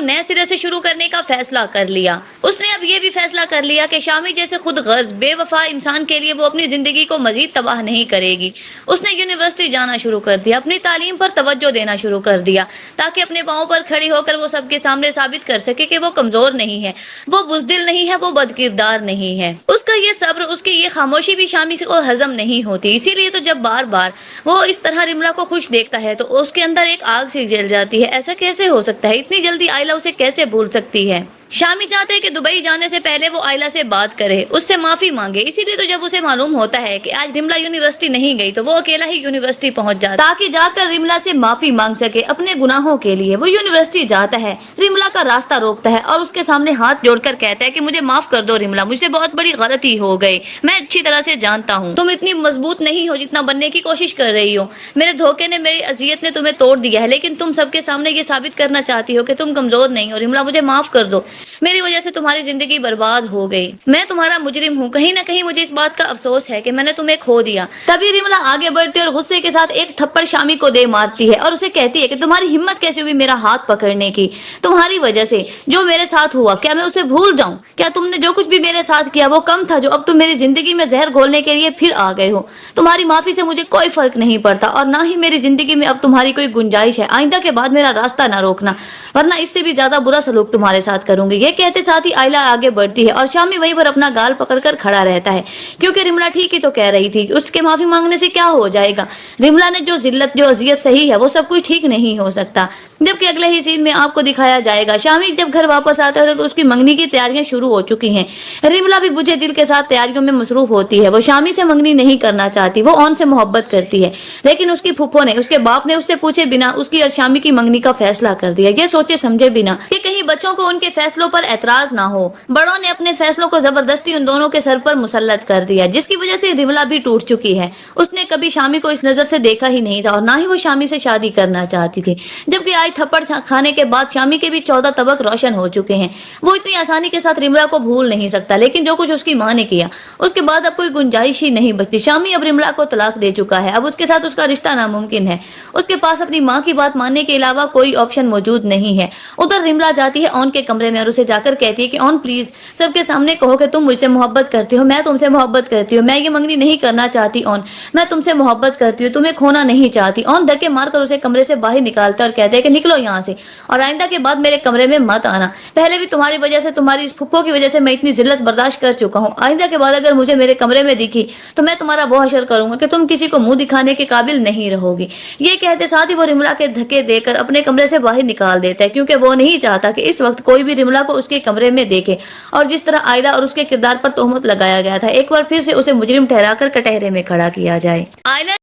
नए सिरे से शुरू करने का फैसला कर लिया। उसने अब ये भी फैसला कर लिया कि शामी जैसे खुद गर्ज बेवफा इंसान के लिए वो अपनी जिंदगी को मजीद तबाह नहीं करेगी। उसने यूनिवर्सिटी जाना शुरू कर दिया, अपनी तालीम पर तवज्जो देना शुरू कर दिया, ताकि अपने पाँव पर खड़ी होकर वो सबके सामने साबित कर सके कि वो कमजोर नहीं है, वो बुज़दिल नहीं है, वो बदकिरदार नहीं है। उसका ये सब्र, उसकी ये खामोशी भी शामी से को हजम नहीं होती। इसीलिए तो जब बार बार वो इस तरह रिमला को खुश देखता है तो उसके अंदर एक आग सी जल जाती है। ऐसा कैसे हो सकता है? इतनी जल्दी आयला उसे कैसे भूल सकती है? शामी चाहते हैं कि दुबई जाने से पहले वो आयला से बात करे, उससे माफी मांगे। इसीलिए तो जब उसे मालूम होता है कि आज रिमला यूनिवर्सिटी नहीं गई तो वो अकेला ही यूनिवर्सिटी पहुंच जाता, ताकि जाकर रिमला से माफी मांग सके अपने गुनाहों के लिए। वो यूनिवर्सिटी जाता है, रिमला का रास्ता रोकता है और उसके सामने हाथ जोड़कर कहता है कि मुझे माफ कर दो रिमला, मुझसे बहुत बड़ी गलती हो गई। मैं अच्छी तरह से जानता हूँ तुम इतनी मजबूत नहीं हो जितना बनने की कोशिश कर रही हो। मेरे धोखे ने, मेरी अजियत ने तुम्हें तोड़ दिया है, लेकिन तुम सबके सामने ये साबित करना चाहती हो कि तुम कमजोर नहीं हो। रिमला, मुझे माफ कर दो, मेरी वजह से तुम्हारी जिंदगी बर्बाद हो गई। मैं तुम्हारा मुजरिम हूँ। कहीं ना कहीं मुझे इस बात का अफसोस है कि मैंने तुम्हें खो दिया। तभी रिमला आगे बढ़ती और गुस्से के साथ एक थप्पड़ शामी को दे मारती है और उसे कहती है कि तुम्हारी हिम्मत कैसे हुई मेरा हाथ पकड़ने की? तुम्हारी वजह से जो मेरे साथ हुआ, क्या मैं उसे भूल जाऊं? क्या तुमने जो कुछ भी मेरे साथ किया वो कम था, जो अब तुम मेरी जिंदगी में जहर घोलने के लिए फिर आ गए हो? तुम्हारी माफी से मुझे कोई फर्क नहीं पड़ता और ना ही मेरी जिंदगी में अब तुम्हारी कोई गुंजाइश है। आइंदा के बाद मेरा रास्ता ना रोकना, वरना इससे भी ज्यादा बुरा सलूक तुम्हारे साथ करूंगी। ये कहते साथ ही आयला आगे बढ़ती है और शामी वहीं पर अपना गाल पकड़कर खड़ा रहता है, क्योंकि रिमला ठीक ही तो कह रही थी। उसके माफी मांगने से क्या हो जाएगा? रिमला ने जो जिल्लत, जो अजियत सही है, वो सब कुछ ठीक नहीं हो सकता। जबकि अगले ही सीन में आपको दिखाया जाएगा शामी जब घर वापस आता है तो उसकी मंगनी की तैयारियां शुरू हो चुकी हैं। रिमला भी बुझे दिल के साथ तैयारियों में मसरूफ होती है। वो शामी से मंगनी नहीं करना चाहती, वो ऑन से मोहब्बत करती है, लेकिन उसकी फुफ्फो ने, उसके बाप ने उससे पूछे बिना उसकी और शामी की मंगनी का फैसला कर दिया, ये सोचे समझे बिना कि कहीं बच्चों को उनके फैसलों पर एतराज ना हो। बड़ों ने अपने फैसलों को जबरदस्ती उन दोनों के सर पर मुसल्लत कर दिया, जिसकी वजह से रिमला भी टूट चुकी है। उसने कभी शामी को इस नजर से देखा ही नहीं था और ना ही वो शामी से शादी करना चाहती थी। जबकि आज थप्पड़ खाने के बाद शामी के भी 14 तबक रोशन हो चुके हैं। वो इतनी आसानी के साथ रिमला को भूल नहीं सकता, लेकिन जो कुछ उसकी माँ ने किया उसके बाद अब कोई गुंजाइश ही नहीं बचती। शामी अब रिमला को तलाक दे चुका है, अब उसके साथ उसका रिश्ता नामुमकिन है। उसके पास अपनी माँ की बात मानने के अलावा कोई ऑप्शन मौजूद नहीं है। उधर रिमला जाती है ऑन के कमरे में और उसे जाकर कहती है कि ऑन प्लीज सबके सामने कहो कि तुम मुझसे मोहब्बत करती हो, मैं तुमसे मोहब्बत करती हूँ, मैं ये मंगनी नहीं करना चाहती ऑन, मैं तुमसे मोहब्बत करती हूँ, तुम्हें खोना नहीं चाहती। ऑन धक्के मारकर उसे कमरे से बाहर निकालता और कहते हैं कि निकलो यहाँ से और आइंदा के बाद मेरे कमरे में मत आना। पहले भी तुम्हारी वजह से, तुम्हारी इस फुफ्फो की वजह से मैं इतनी जिल्लत बर्दाश्त कर चुका हूँ। आइंदा के बाद अगर मुझे मेरे कमरे में दिखी तो मैं तुम्हारा वो हशर करूंगा कि तुम किसी को मुंह दिखाने के काबिल नहीं रहोगी। ये कहते साथ ही वो रिमला के धक्के देकर अपने कमरे से बाहर निकाल देता है, क्योंकि वो नहीं चाहता कि इस वक्त कोई भी रिमला को उसके कमरे में देखे और जिस तरह आयला और उसके किरदार पर तोहमत लगाया गया था, एक बार फिर से उसे मुजरिम ठहराकर कटहरे में खड़ा किया जाए। आयला